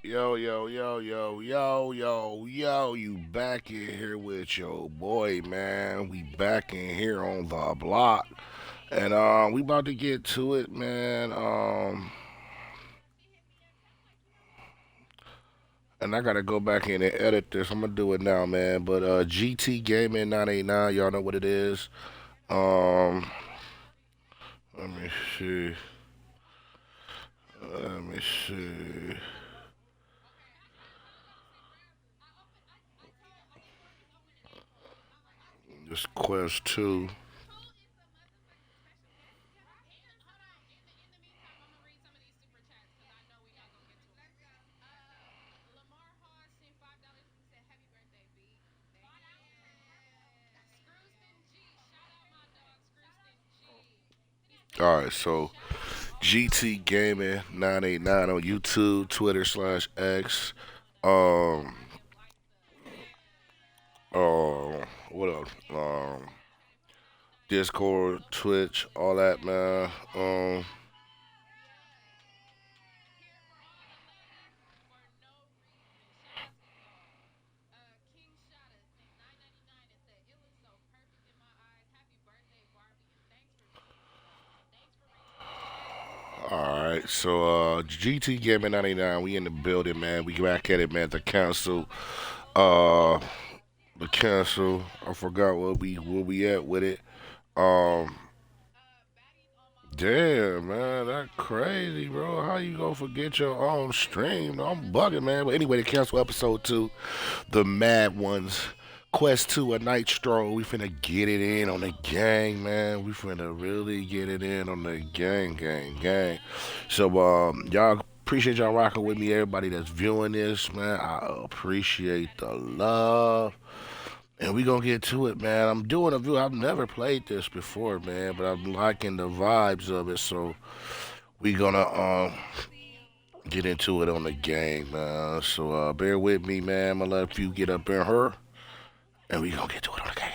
Yo, yo, yo, yo, yo, yo, yo, you back in here with your boy, man. We back in here on the block. And we about to get to it, man. And I gotta go back in and edit this. I'm gonna do it now, man. But GT Gaming 989, y'all know what it is. Um let me see. Let me see. This Quest 2. Alright, so GT Gaming 989 on YouTube, Twitter /X. Um, what else? Discord, Twitch, all that, man. All right, so GT Gaming 99, we in the building, man. We back at it, man. Uh, the council. I forgot where we at with it. Um, Damn, man, that crazy, bro. How you gonna forget your own stream? I'm bugging, man. But anyway, the cancel episode 2, the Mad Ones. Quest 2, a night stroll. We finna get it in on the gang, man. We finna really get it in on the gang, gang, gang. So, y'all appreciate y'all rocking with me. Everybody that's viewing this, man, I appreciate the love. And we gonna get to it, man. I'm doing a view. I've never played this before, man, but I'm liking the vibes of it. So we gonna get into it on the game, man. So bear with me, man. I'm gonna let a few get up in her, and we gonna get to it on the game.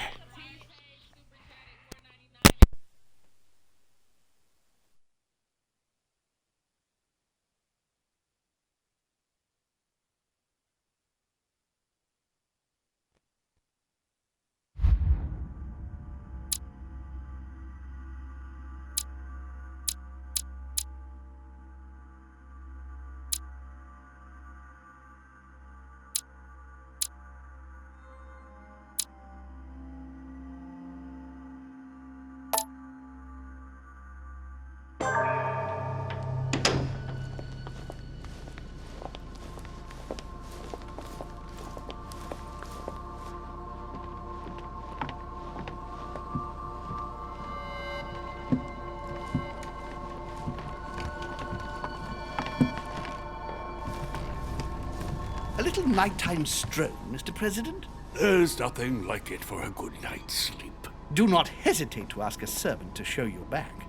A little nighttime stroll, Mr. President? There's nothing like it for a good night's sleep. Do not hesitate to ask a servant to show you back.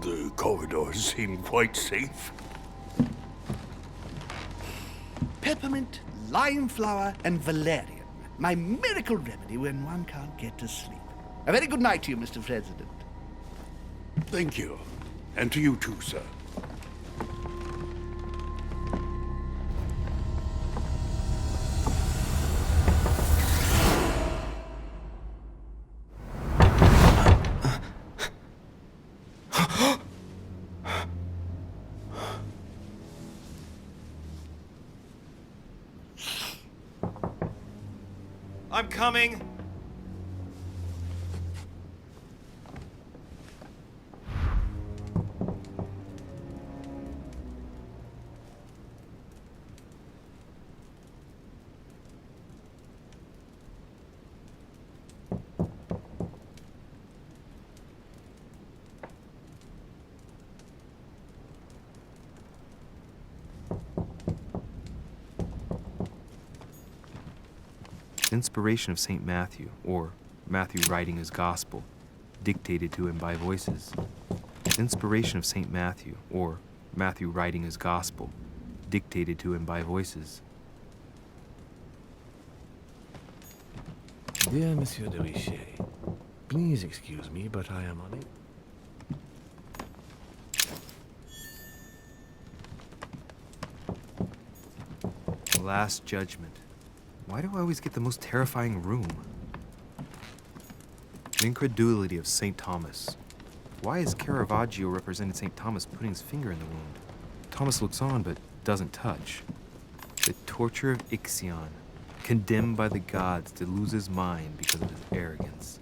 The corridors seem quite safe. Peppermint, lime flower, and valerian. My miracle remedy when one can't get to sleep. A very good night to you, Mr. President. Thank you. And to you too, sir. I'm coming. Inspiration of St. Matthew, or Matthew writing his gospel, dictated to him by voices. Inspiration of St. Matthew, or Matthew writing his gospel, dictated to him by voices. Dear Monsieur de Richet, please excuse me, but I am on it. Last Judgment. Why do I always get the most terrifying room? The incredulity of St. Thomas. Why is Caravaggio representing St. Thomas putting his finger in the wound? Thomas looks on but doesn't touch. The torture of Ixion, condemned by the gods to lose his mind because of his arrogance.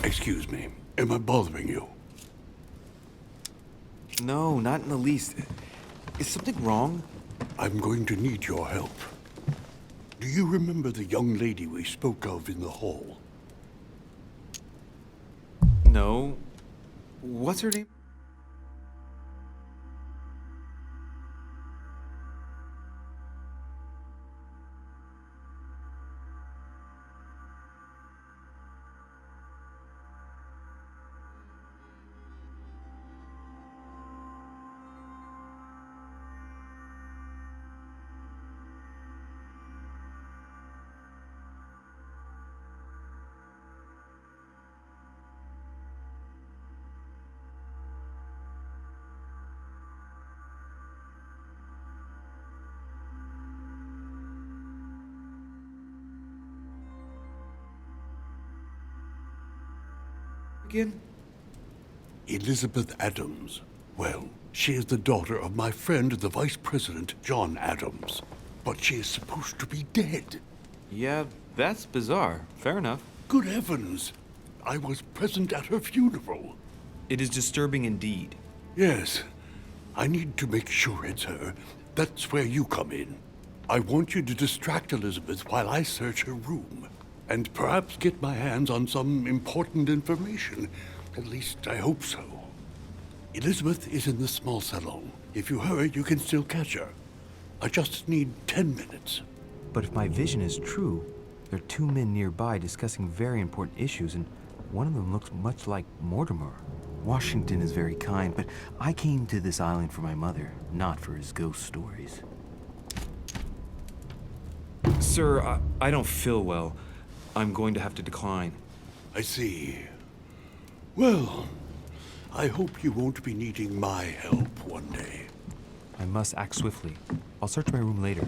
Excuse me. Am I bothering you? No, not in the least. Is something wrong? I'm going to need your help. Do you remember the young lady we spoke of in the hall? No. What's her name? Again? Elizabeth Adams. Well, she is the daughter of my friend, the Vice President, John Adams. But she is supposed to be dead. Yeah, that's bizarre. Fair enough. Good heavens! I was present at her funeral. It is disturbing indeed. Yes. I need to make sure it's her. That's where you come in. I want you to distract Elizabeth while I search her room. And perhaps get my hands on some important information. At least I hope so. Elizabeth is in the small salon. If you hurry, you can still catch her. I just need 10 minutes. But if my vision is true, there are two men nearby discussing very important issues, and one of them looks much like Mortimer. Washington is very kind, but I came to this island for my mother, not for his ghost stories. Sir, I don't feel well. I'm going to have to decline. I see. Well, I hope you won't be needing my help one day. I must act swiftly. I'll search my room later.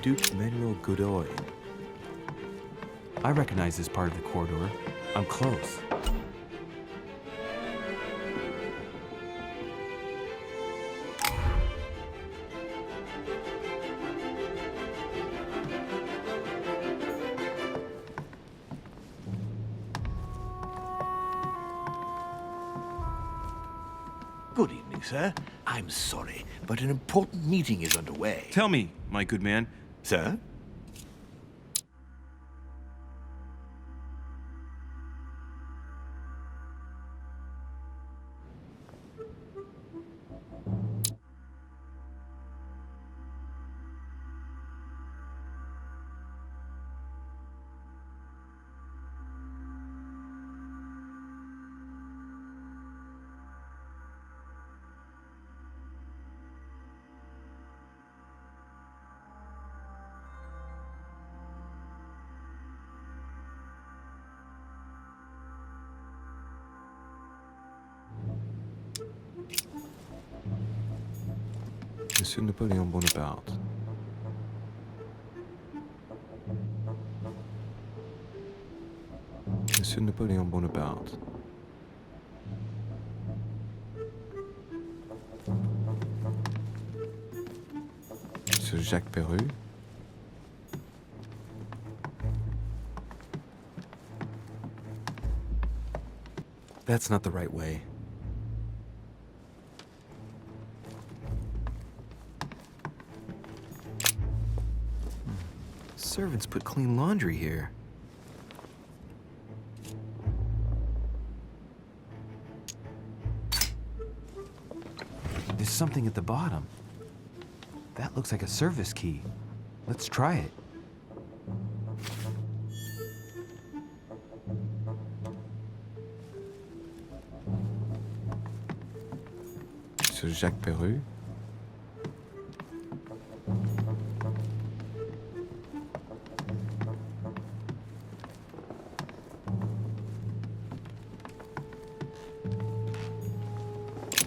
Duke Manuel Godoy. I recognize this part of the corridor. I'm close. Good evening, sir. I'm sorry, but an important meeting is underway. Tell me, my good man. Sir? Monsieur Napoleon Bonaparte. Monsieur Napoleon Bonaparte. Monsieur Jacques Perru. That's not the right way. Servants put clean laundry here. There's something at the bottom. That looks like a service key. Let's try it. Monsieur Jacques Perru.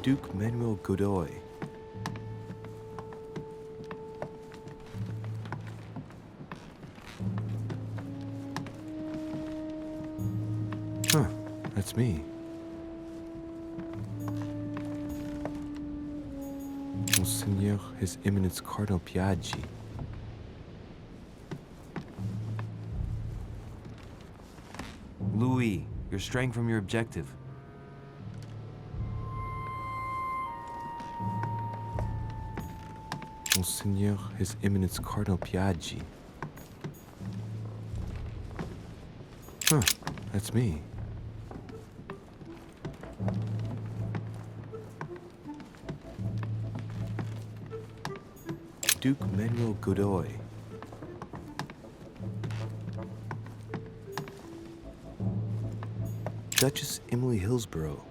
Duke Manuel Godoy. Huh, that's me. Monseigneur, His Eminence Cardinal Piaggi. Louis, you're straying from your objective. Monseigneur, His Eminence Cardinal Piaggi. Huh, that's me. Duke Manuel Godoy. Duchess Emily Hillsborough.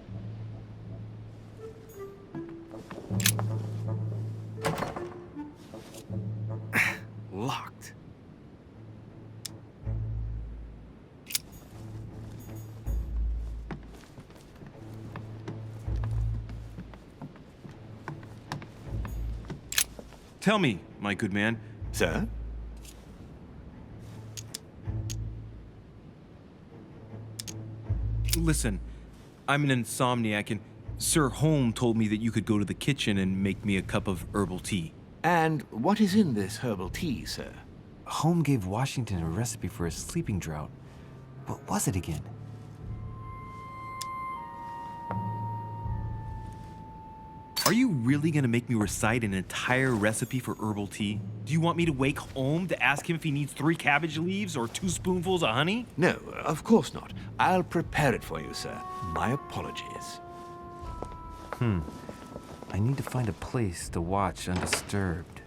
Locked. Tell me, my good man. Sir? Listen, I'm an insomniac, and Sir Home told me that you could go to the kitchen and make me a cup of herbal tea. And what is in this herbal tea, sir? Home gave Washington a recipe for a sleeping draught. What was it again? Are you really gonna make me recite an entire recipe for herbal tea? Do you want me to wake Home to ask him if he needs 3 cabbage leaves or 2 spoonfuls of honey? No, of course not. I'll prepare it for you, sir. My apologies. I need to find a place to watch undisturbed.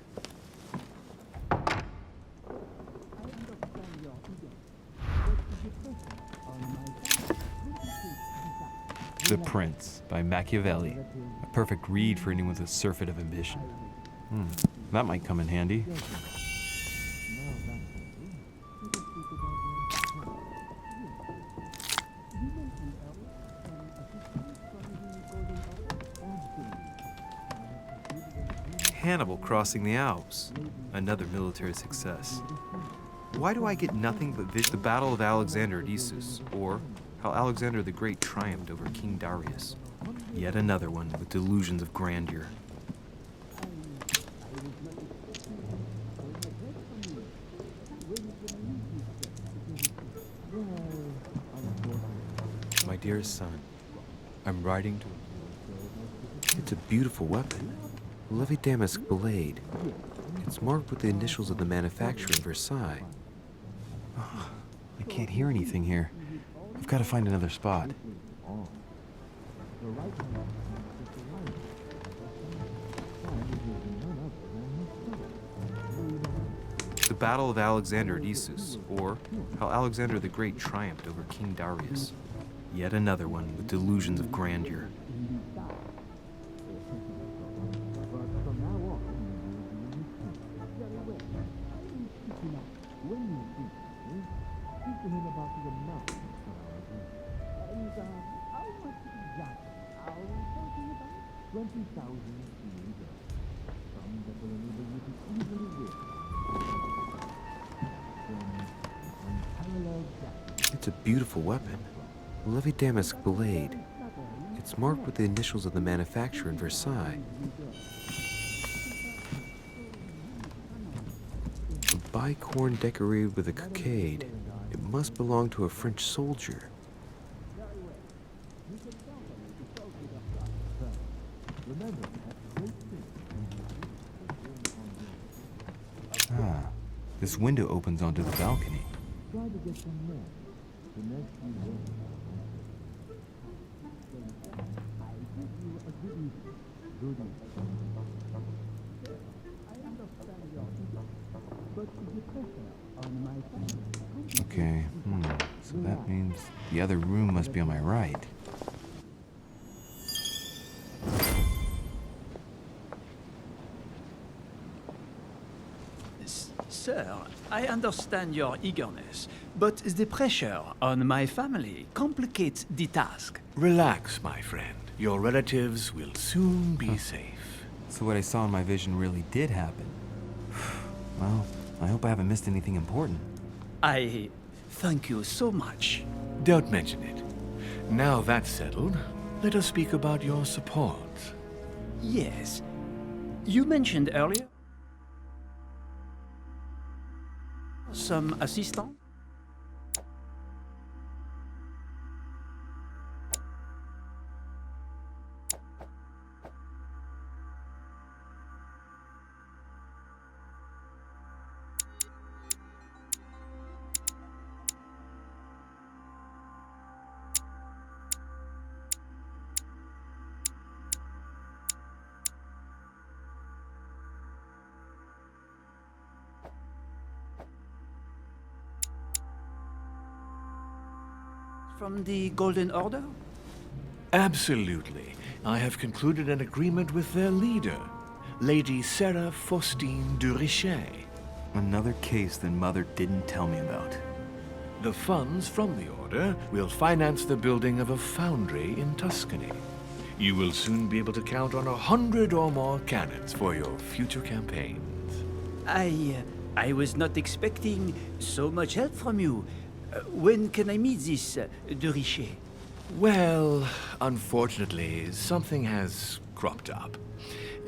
The Prince by Machiavelli. A perfect read for anyone with a surfeit of ambition. That might come in handy. Hannibal crossing the Alps. Another military success. Why do I get nothing but vision? The Battle of Alexander at Issus, or how Alexander the Great triumphed over King Darius. Yet another one with delusions of grandeur. My dearest son, I'm writing to... It's a beautiful weapon. Levy Damask blade. It's marked with the initials of the manufacturer in Versailles. Oh, I can't hear anything here. I've got to find another spot. The Battle of Alexander at Issus, or how Alexander the Great triumphed over King Darius. Yet another one with delusions of grandeur. It's a beautiful weapon. A Levy Damask blade. It's marked with the initials of the manufacturer in Versailles. A bicorn decorated with a cockade. It must belong to a French soldier. Ah, this window opens onto the balcony. Okay, so that means the other room must be on my right. Sir, I understand your eagerness, but the pressure on my family complicates the task. Relax, my friend. Your relatives will soon be safe. So what I saw in my vision really did happen. Well, I hope I haven't missed anything important. I thank you so much. Don't mention it. Now that's settled, let us speak about your support. Yes. You mentioned earlier some assistance? From the Golden Order? Absolutely. I have concluded an agreement with their leader, Lady Sarah Faustine de Richet. Another case that Mother didn't tell me about. The funds from the order will finance the building of a foundry in Tuscany. You will soon be able to count on 100 or more cannons for your future campaigns. I was not expecting so much help from you. When can I meet this de Richet? Well, unfortunately, something has cropped up.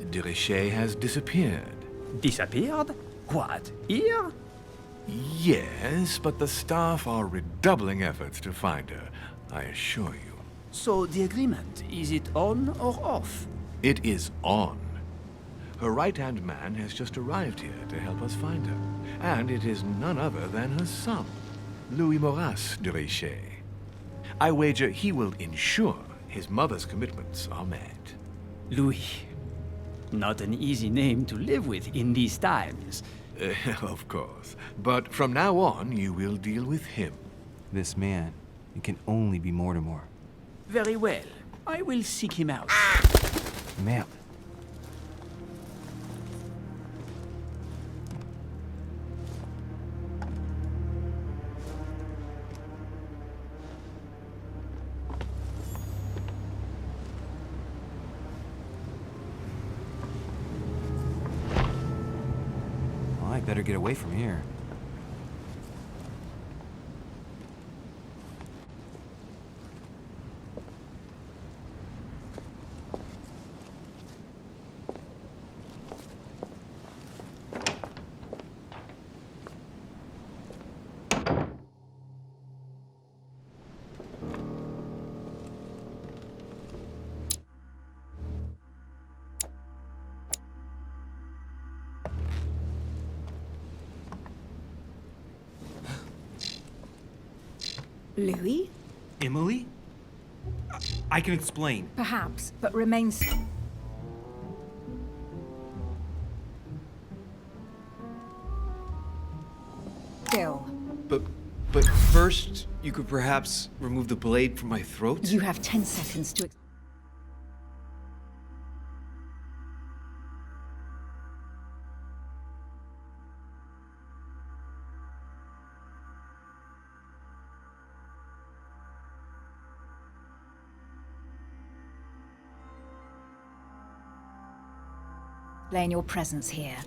De Richet has disappeared. Disappeared? What, here? Yes, but the staff are redoubling efforts to find her, I assure you. So the agreement, is it on or off? It is on. Her right-hand man has just arrived here to help us find her, and it is none other than her son, Louis Maurras de Richet. I wager he will ensure his mother's commitments are met. Louis. Not an easy name to live with in these times. Of course. But from now on, you will deal with him. This man, it can only be Mortimer. Very well. I will seek him out. Ma'am. Well, I better get away from here. Louis? Emily? I can explain. Perhaps, but remains. Still. But first, you could perhaps remove the blade from my throat? You have 10 seconds to. explain your presence here.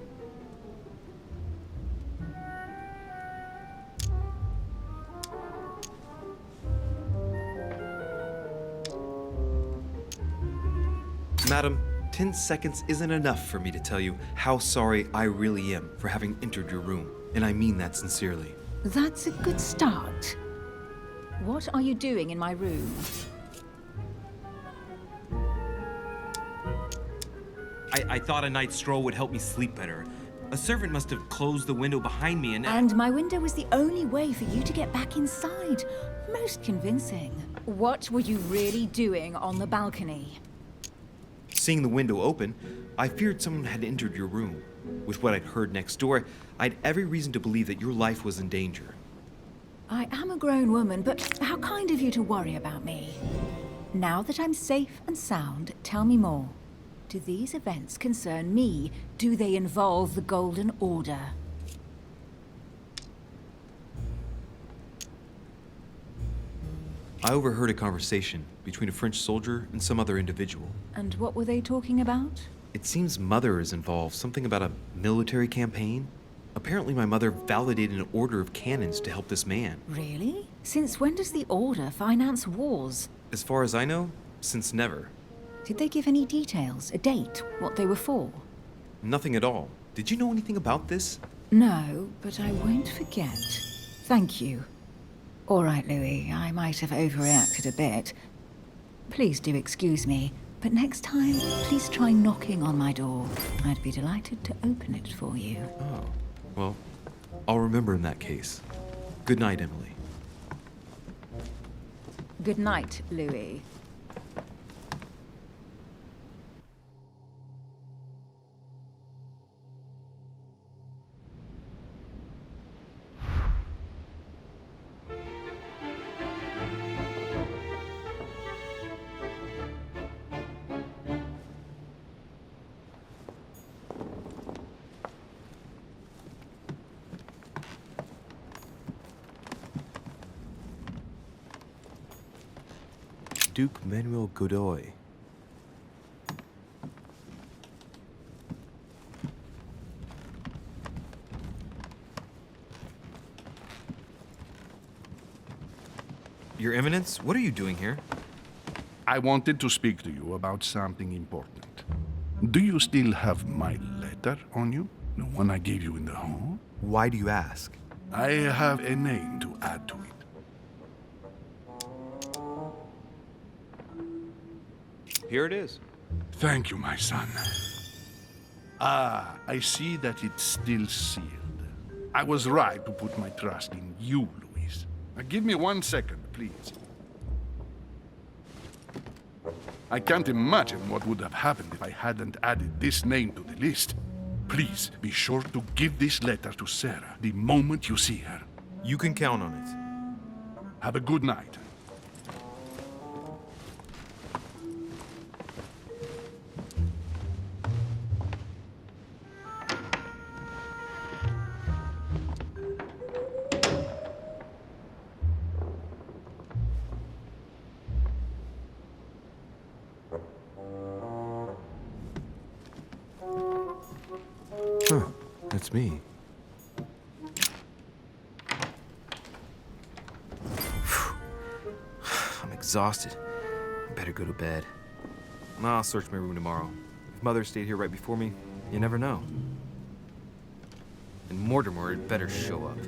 Madam, 10 seconds isn't enough for me to tell you how sorry I really am for having entered your room, and I mean that sincerely. That's a good start. What are you doing in my room? I thought a night stroll would help me sleep better. A servant must have closed the window behind me And my window was the only way for you to get back inside. Most convincing. What were you really doing on the balcony? Seeing the window open, I feared someone had entered your room. With what I'd heard next door, I'd every reason to believe that your life was in danger. I am a grown woman, but how kind of you to worry about me. Now that I'm safe and sound, tell me more. Do these events concern me? Do they involve the Golden Order? I overheard a conversation between a French soldier and some other individual. And what were they talking about? It seems Mother is involved, something about a military campaign. Apparently my mother validated an order of cannons to help this man. Really? Since when does the Order finance wars? As far as I know, since never. Did they give any details, a date, what they were for? Nothing at all. Did you know anything about this? No, but I won't forget. Thank you. All right, Louis, I might have overreacted a bit. Please do excuse me, but next time, please try knocking on my door. I'd be delighted to open it for you. Oh, well, I'll remember in that case. Good night, Emily. Good night, Louis. Duke Manuel Godoy. Your Eminence, what are you doing here? I wanted to speak to you about something important. Do you still have my letter on you? The one I gave you in the hall? Why do you ask? I have a name to add to it. Here it is. Thank you, my son. Ah, I see that it's still sealed. I was right to put my trust in you, Louise. Now, give me 1 second, please. I can't imagine what would have happened if I hadn't added this name to the list. Please, be sure to give this letter to Sarah the moment you see her. You can count on it. Have a good night. Huh, that's me. I'm exhausted. I better go to bed. I'll search my room tomorrow. If Mother stayed here right before me, you never know. And Mortimer had better show up.